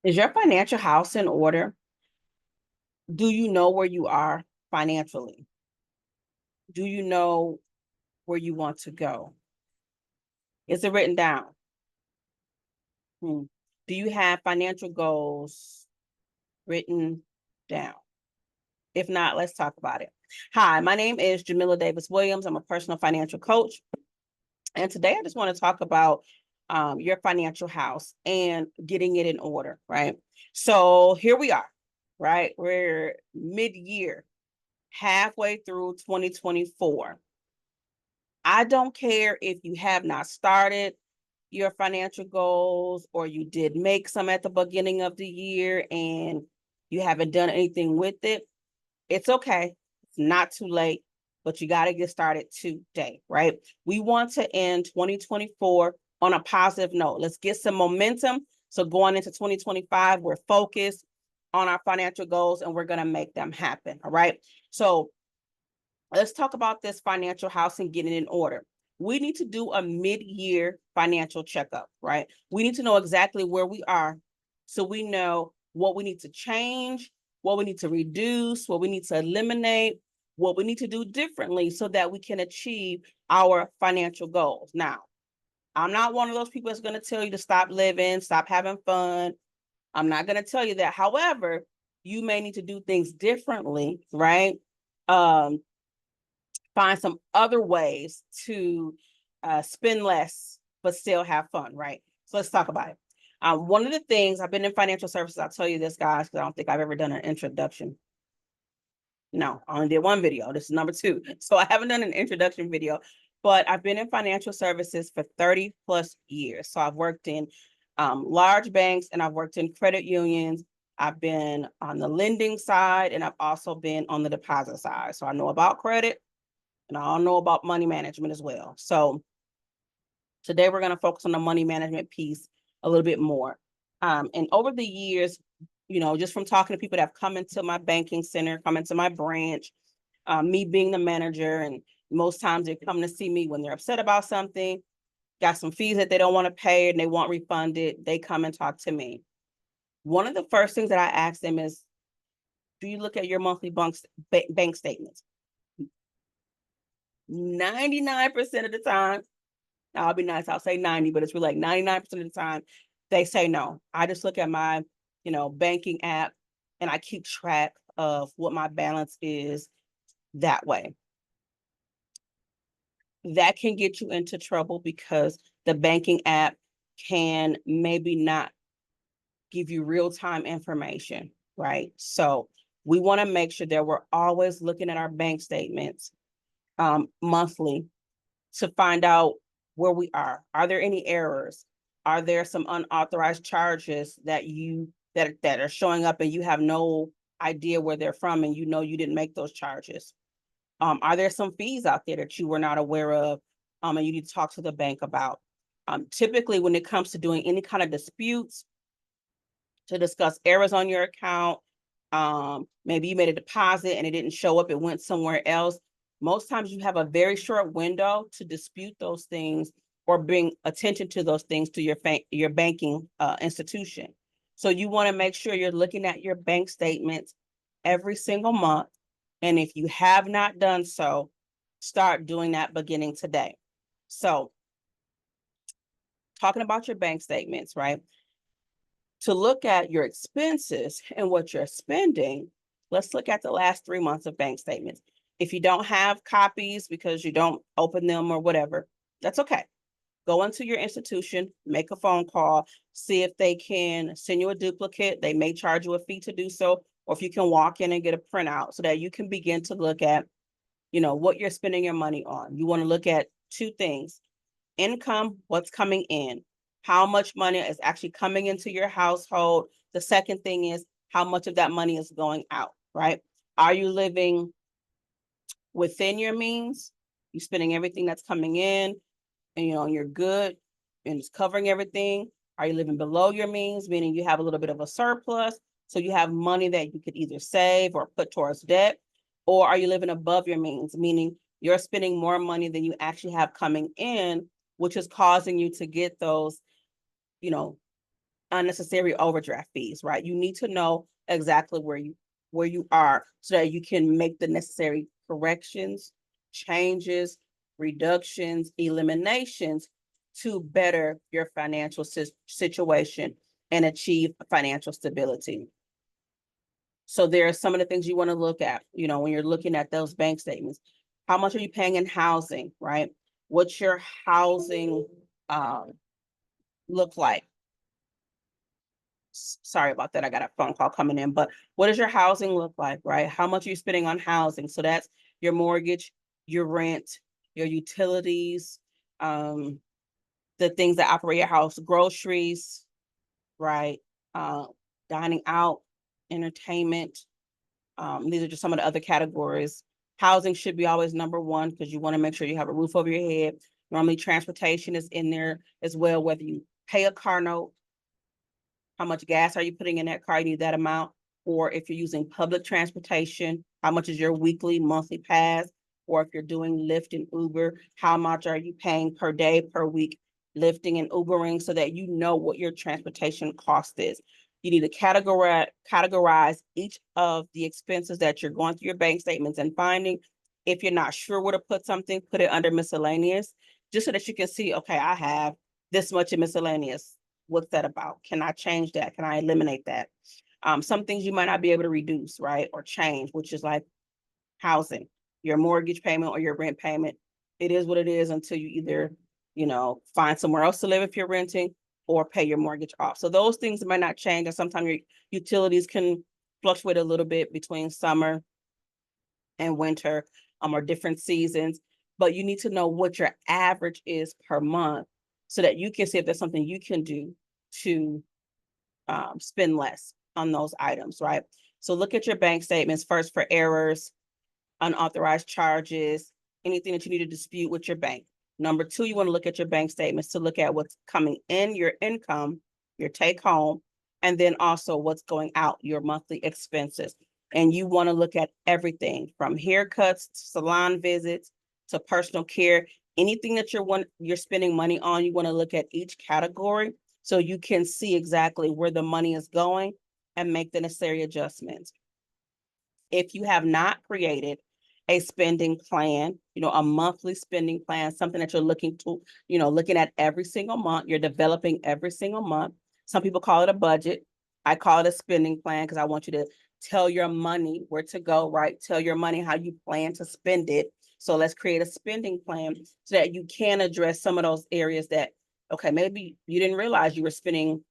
Is your financial house in order? Do you know where you are financially? Do you know where you want to go? Is it written down? Hmm. Do you have financial goals written down? If not, let's talk about it. Hi, my name is Jamila Davis Williams. I'm a personal financial coach. And today I just want to talk about your financial house and getting it in order, right? So here we are, right? We're mid-year, halfway through 2024. I don't care if you have not started your financial goals or you did make some at the beginning of the year and you haven't done anything with it. It's okay. It's not too late, but you got to get started today, right? We want to end 2024 on a positive note. Let's get some momentum. So going into 2025, we're focused on our financial goals and we're going to make them happen. All right. So let's talk about this financial house and getting it in order. We need to do a mid-year financial checkup, right? We need to know exactly where we are so we know what we need to change, what we need to reduce, what we need to eliminate, what we need to do differently so that we can achieve our financial goals. Now, I'm not one of those people that's going to tell you to stop living, stop having fun. I'm not going to tell you that. However, you may need to do things differently, right? Find some other ways to spend less but still have fun, right? So let's talk about it. One of the things, I've been in financial services, I'll tell you this, guys, because I don't think I've ever done an introduction. No, I only did one video. This is number 2. So I haven't done an introduction video, but I've been in financial services for 30 plus years. So I've worked in large banks and I've worked in credit unions. I've been on the lending side and I've also been on the deposit side. So I know about credit and I all know about money management as well. So today we're going to focus on the money management piece a little bit more. And over the years, just from talking to people that have come into my banking center, come into my branch, me being the manager, and most times they come to see me when they're upset about something, got some fees that they don't want to pay and they want refunded, they come and talk to me. One of the first things that I ask them is, do you look at your monthly bank statements? 99% of the time, I'll be nice, I'll say 90, but it's really like 99% of the time, they say no. I just look at my, banking app and I keep track of what my balance is that way. That can get you into trouble because the banking app can maybe not give you real-time information, right? So we want to make sure that we're always looking at our bank statements monthly to find out where we are. Are there any errors? Are there some unauthorized charges that are showing up and you have no idea where they're from and you didn't make those charges? Are there some fees out there that you were not aware of and you need to talk to the bank about? Typically, when it comes to doing any kind of disputes, to discuss errors on your account, maybe you made a deposit and it didn't show up, it went somewhere else. Most times you have a very short window to dispute those things or bring attention to those things to your banking institution. So you want to make sure you're looking at your bank statements every single month. And if you have not done so, start doing that beginning today. So talking about your bank statements, right? To look at your expenses and what you're spending, let's look at the last 3 months of bank statements. If you don't have copies because you don't open them or whatever, that's okay. Go into your institution, make a phone call, see if they can send you a duplicate. They may charge you a fee to do so, or if you can walk in and get a printout so that you can begin to look at, what you're spending your money on. You want to look at 2 things: income, what's coming in, how much money is actually coming into your household. The second thing is how much of that money is going out, right? Are you living within your means? You spending everything that's coming in and you're good and it's covering everything? Are you living below your means, meaning you have a little bit of a surplus, so you have money that you could either save or put towards debt? Or are you living above your means, meaning you're spending more money than you actually have coming in, which is causing you to get those, unnecessary overdraft fees, right? You need to know exactly where you are so that you can make the necessary corrections, changes, reductions, eliminations to better your financial situation and achieve financial stability. So there are some of the things you want to look at, when you're looking at those bank statements. How much are you paying in housing, right? What's your housing look like? Sorry about that. I got a phone call coming in, but what does your housing look like, right? How much are you spending on housing? So that's your mortgage, your rent, your utilities, the things that operate your house, groceries, right? Uh, Dining out, entertainment. These are just some of the other categories. Housing should be always number one because you want to make sure you have a roof over your head. Normally transportation is in there as well, whether you pay a car note, how much gas are you putting in that car? You need that amount. Or if you're using public transportation, how much is your weekly, monthly pass? Or if you're doing Lyft and Uber, how much are you paying per day, per week, lifting and Ubering so that you know what your transportation cost is. You need to categorize each of the expenses that you're going through your bank statements and finding. If you're not sure where to put something, put it under miscellaneous, just so that you can see, okay, I have this much in miscellaneous. What's that about? Can I change that? Can I eliminate that? Some things you might not be able to reduce, right? Or change, which is like housing, your mortgage payment or your rent payment. It is what it is until you either, find somewhere else to live if you're renting or pay your mortgage off. So those things might not change. And sometimes your utilities can fluctuate a little bit between summer and winter, or different seasons. But you need to know what your average is per month so that you can see if there's something you can do to spend less on those items, right? So look at your bank statements first for errors, unauthorized charges, anything that you need to dispute with your bank. Number two, you want to look at your bank statements to look at what's coming in, your income, your take home, and then also what's going out, your monthly expenses. And you want to look at everything from haircuts, to salon visits, to personal care, anything that you're spending money on. You want to look at each category so you can see exactly where the money is going and make the necessary adjustments. If you have not created a spending plan, a monthly spending plan, something that you're looking at every single month, you're developing every single month. Some people call it a budget. I call it a spending plan because I want you to tell your money where to go, right? Tell your money how you plan to spend it. So let's create a spending plan so that you can address some of those areas that, okay, maybe you didn't realize you were spending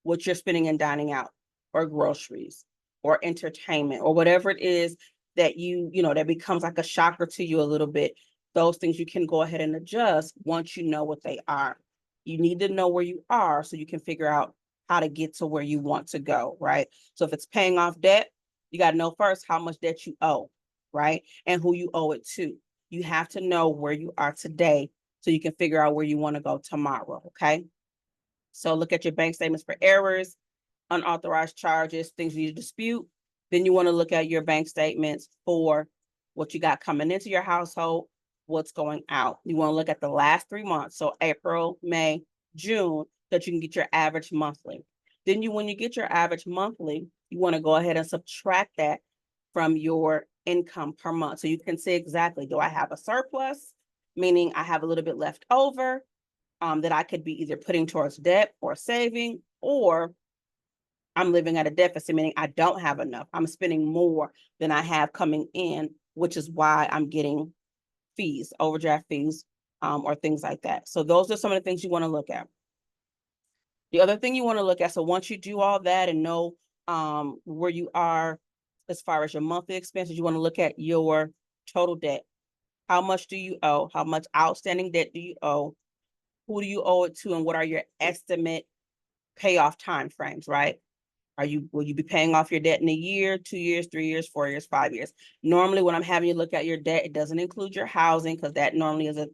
what you're spending in dining out or groceries or entertainment or whatever it is that that becomes like a shocker to you a little bit. Those things you can go ahead and adjust once you know what they are. You need to know where you are so you can figure out how to get to where you want to go, right? So if it's paying off debt, you got to know first how much debt you owe, right? And who you owe it to. You have to know where you are today so you can figure out where you want to go tomorrow, okay? So look at your bank statements for errors, unauthorized charges, things you need to dispute. Then you want to look at your bank statements for what you got coming into your household, what's going out. You want to look at the last 3 months, so April, May, June, that you can get your average monthly. Then when you get your average monthly, you want to go ahead and subtract that from your income per month. So you can see exactly, do I have a surplus? Meaning I have a little bit left over that I could be either putting towards debt or saving, or I'm living at a deficit, meaning I don't have enough. I'm spending more than I have coming in, which is why I'm getting fees, overdraft fees, or things like that. So those are some of the things you want to look at. The other thing you want to look at, so once you do all that and know where you are as far as your monthly expenses, you want to look at your total debt. How much do you owe? How much outstanding debt do you owe? Who do you owe it to? And what are your estimate payoff time frames, right? Will you be paying off your debt in a year, 2 years, 3 years, 4 years, 5 years? Normally, when I'm having you look at your debt, it doesn't include your housing because that normally is a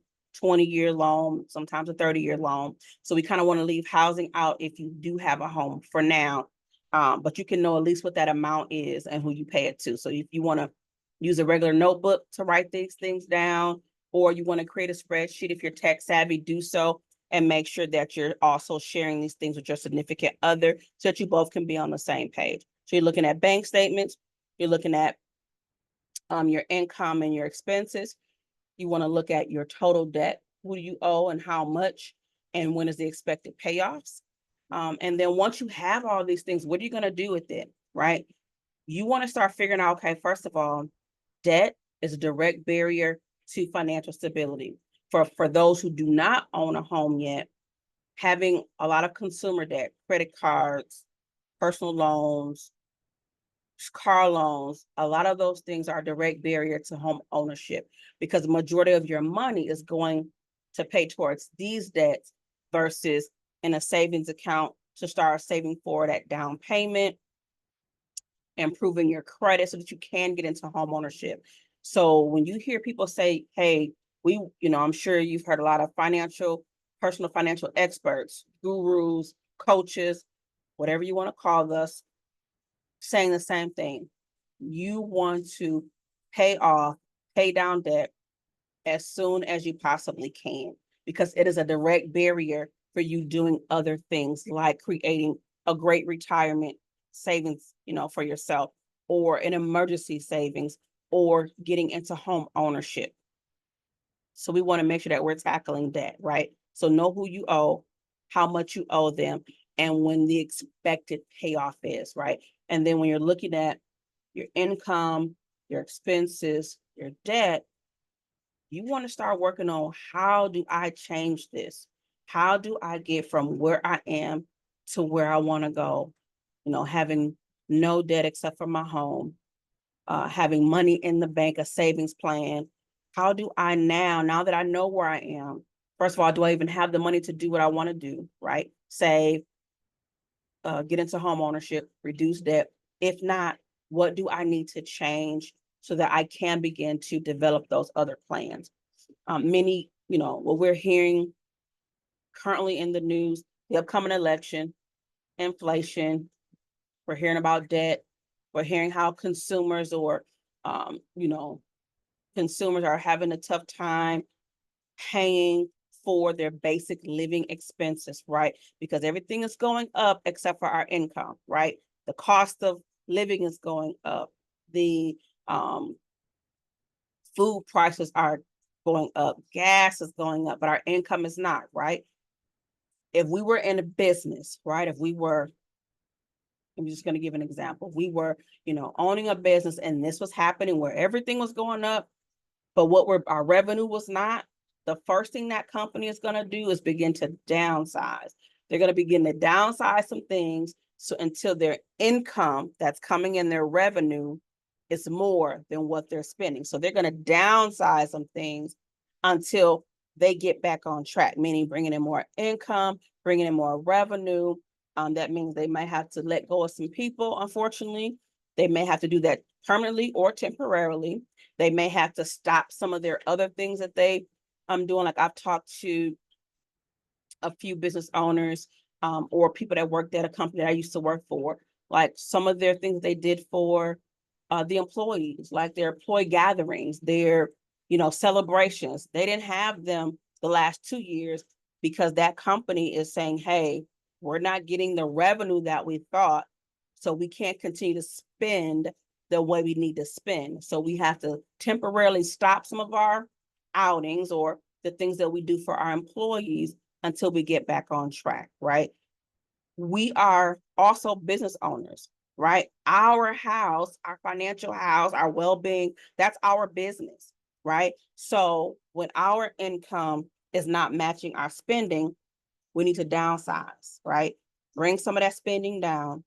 20-year loan, sometimes a 30-year loan. So we kind of want to leave housing out if you do have a home for now. But you can know at least what that amount is and who you pay it to. So if you want to use a regular notebook to write these things down, or you want to create a spreadsheet, if you're tech savvy, do so. and make sure that you're also sharing these things with your significant other so that you both can be on the same page. So you're looking at bank statements, you're looking at your income and your expenses. You want to look at your total debt, who do you owe and how much, and when is the expected payoffs. And then once you have all these things, what are you going to do with it, right? You want to start figuring out, okay, first of all, debt is a direct barrier to financial stability. For those who do not own a home yet, having a lot of consumer debt, credit cards, personal loans, car loans, a lot of those things are a direct barrier to home ownership because the majority of your money is going to pay towards these debts versus in a savings account to start saving for that down payment, improving your credit so that you can get into home ownership. So when you hear people say, hey, I'm sure you've heard a lot of personal financial experts, gurus, coaches, whatever you want to call us, saying the same thing. You want to pay down debt as soon as you possibly can, because it is a direct barrier for you doing other things like creating a great retirement savings, for yourself, or an emergency savings, or getting into home ownership. So we want to make sure that we're tackling that, right? So know who you owe, how much you owe them, and when the expected payoff is, right? And then when you're looking at your income, your expenses, your debt, you want to start working on, how do I change this? How do I get from where I am to where I want to go? Having no debt except for my home, having money in the bank, a savings plan. How do I now that I know where I am, first of all, do I even have the money to do what I want to do, right? Save, get into home ownership, reduce debt. If not, what do I need to change so that I can begin to develop those other plans? What we're hearing currently in the news, the upcoming election, inflation, we're hearing about debt, we're hearing how consumers um, you know, consumers are having a tough time paying for their basic living expenses, right? Because everything is going up except for our income, right? The cost of living is going up. The food prices are going up. Gas is going up, but our income is not, right? If we were in a business, right? I'm just going to give an example. We were, owning a business and this was happening where everything was going up, but our revenue was not. The first thing that company is going to do is begin to downsize. They're going to begin to downsize some things so until their income that's coming in, their revenue, is more than what they're spending. So they're going to downsize some things until they get back on track, meaning bringing in more income, bringing in more revenue. That means they might have to let go of some people, unfortunately. They may have to do that permanently or temporarily. They may have to stop some of their other things that they doing. Like I've talked to a few business owners or people that worked at a company that I used to work for. Like some of their things they did for the employees, like their employee gatherings, their celebrations. They didn't have them the last 2 years because that company is saying, hey, we're not getting the revenue that we thought, so we can't continue to spend the way we need to spend. So we have to temporarily stop some of our outings or the things that we do for our employees until we get back on track, right? We are also business owners, right? Our house, our financial house, our well-being, that's our business, right? So when our income is not matching our spending, we need to downsize, right? Bring some of that spending down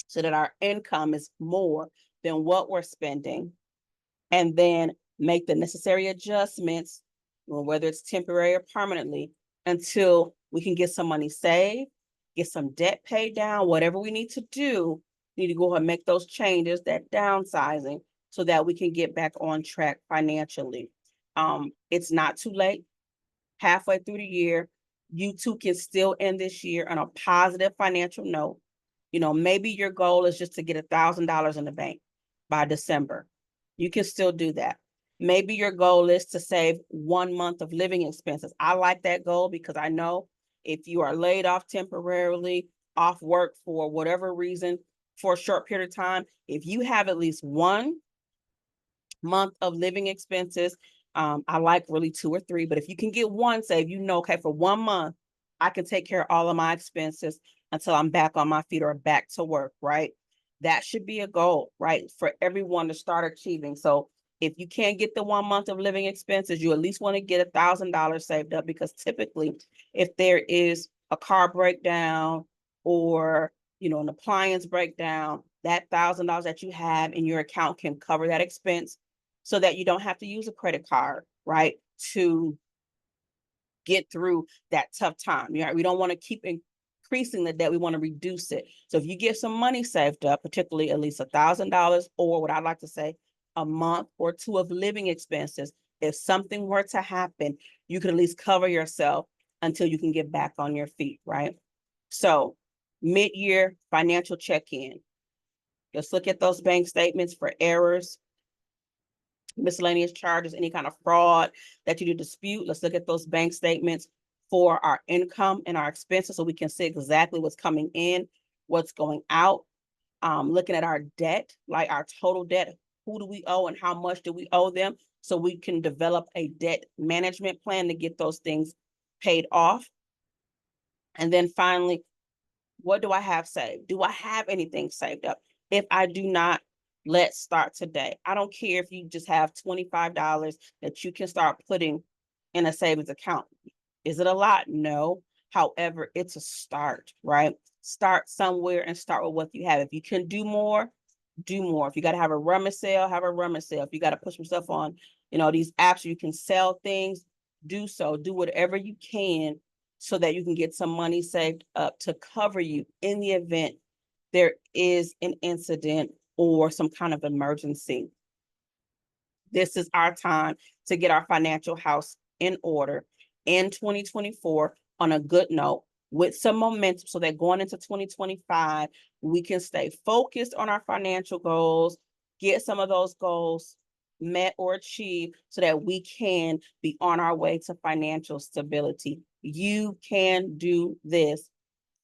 so that our income is more than what we're spending, and then make the necessary adjustments, whether it's temporary or permanently, until we can get some money saved, get some debt paid down, whatever we need to do. We need to go ahead and make those changes, that downsizing, so that we can get back on track financially. It's not too late. Halfway through the year, you too can still end this year on a positive financial note. Maybe your goal is just to get $1,000 in the bank by December. You can still do that. Maybe your goal is to save 1 month of living expenses. I like that goal because I know if you are laid off temporarily, off work for whatever reason, for a short period of time, if you have at least 1 month of living expenses, I like really 2 or 3, but if you can get one, say, if you know, okay, for 1 month, I can take care of all of my expenses until I'm back on my feet or back to work, right? That should be a goal, right? For everyone to start achieving. So if you can't get the 1 month of living expenses, you at least want to get $1,000 saved up, because typically if there is a car breakdown or, an appliance breakdown, that $1,000 that you have in your account can cover that expense so that you don't have to use a credit card, right, to get through that tough time. We don't want to keep increasing the debt. We want to reduce it. So if you get some money saved up, particularly at least $1,000, or what I like to say, a month or two of living expenses, if something were to happen, you can at least cover yourself until you can get back on your feet, right? So mid-year financial check-in. Let's look at those bank statements for errors, miscellaneous charges, any kind of fraud that you dispute. Let's look at those bank statements for our income and our expenses so we can see exactly what's coming in, what's going out. Looking at our debt, like our total debt, who do we owe and how much do we owe them, so we can develop a debt management plan to get those things paid off. And then finally, what do I have saved? Do I have anything saved up? If I do not, let's start today. I don't care if you just have $25 that you can start putting in a savings account. Is it a lot? No. However, it's a start, right? Start somewhere and start with what you have. If you can do more, do more. If you got to have a rummage sale, have a rummage sale. If you got to put yourself on, these apps, you can sell things, do so. Do whatever you can so that you can get some money saved up to cover you in the event there is an incident or some kind of emergency. This is our time to get our financial house in order in 2024 on a good note with some momentum, so that going into 2025, we can stay focused on our financial goals, get some of those goals met or achieved so that we can be on our way to financial stability. You can do this,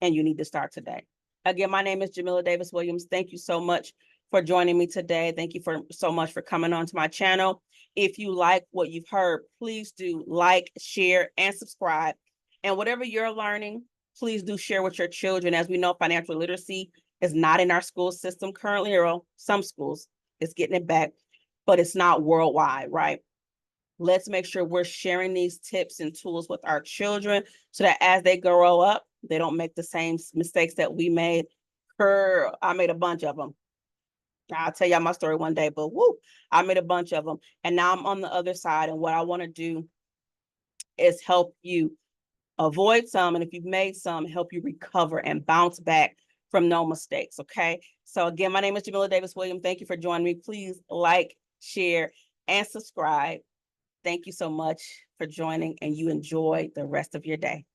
and you need to start today. Again, my name is Jamila Davis Williams. Thank you so much for joining me today. Thank you so much for coming on to my channel. If you like what you've heard, please do like, share, and subscribe. And whatever you're learning, please do share with your children. As we know, financial literacy is not in our school system currently, or some schools is getting it back, but it's not worldwide, right? Let's make sure we're sharing these tips and tools with our children so that as they grow up, they don't make the same mistakes that we made. I made a bunch of them. I'll tell y'all my story one day, but I made a bunch of them. And now I'm on the other side. And what I want to do is help you avoid some. And if you've made some, help you recover and bounce back from no mistakes. Okay. So again, my name is Jamila Davis Williams. Thank you for joining me. Please like, share, and subscribe. Thank you so much for joining, and you enjoy the rest of your day.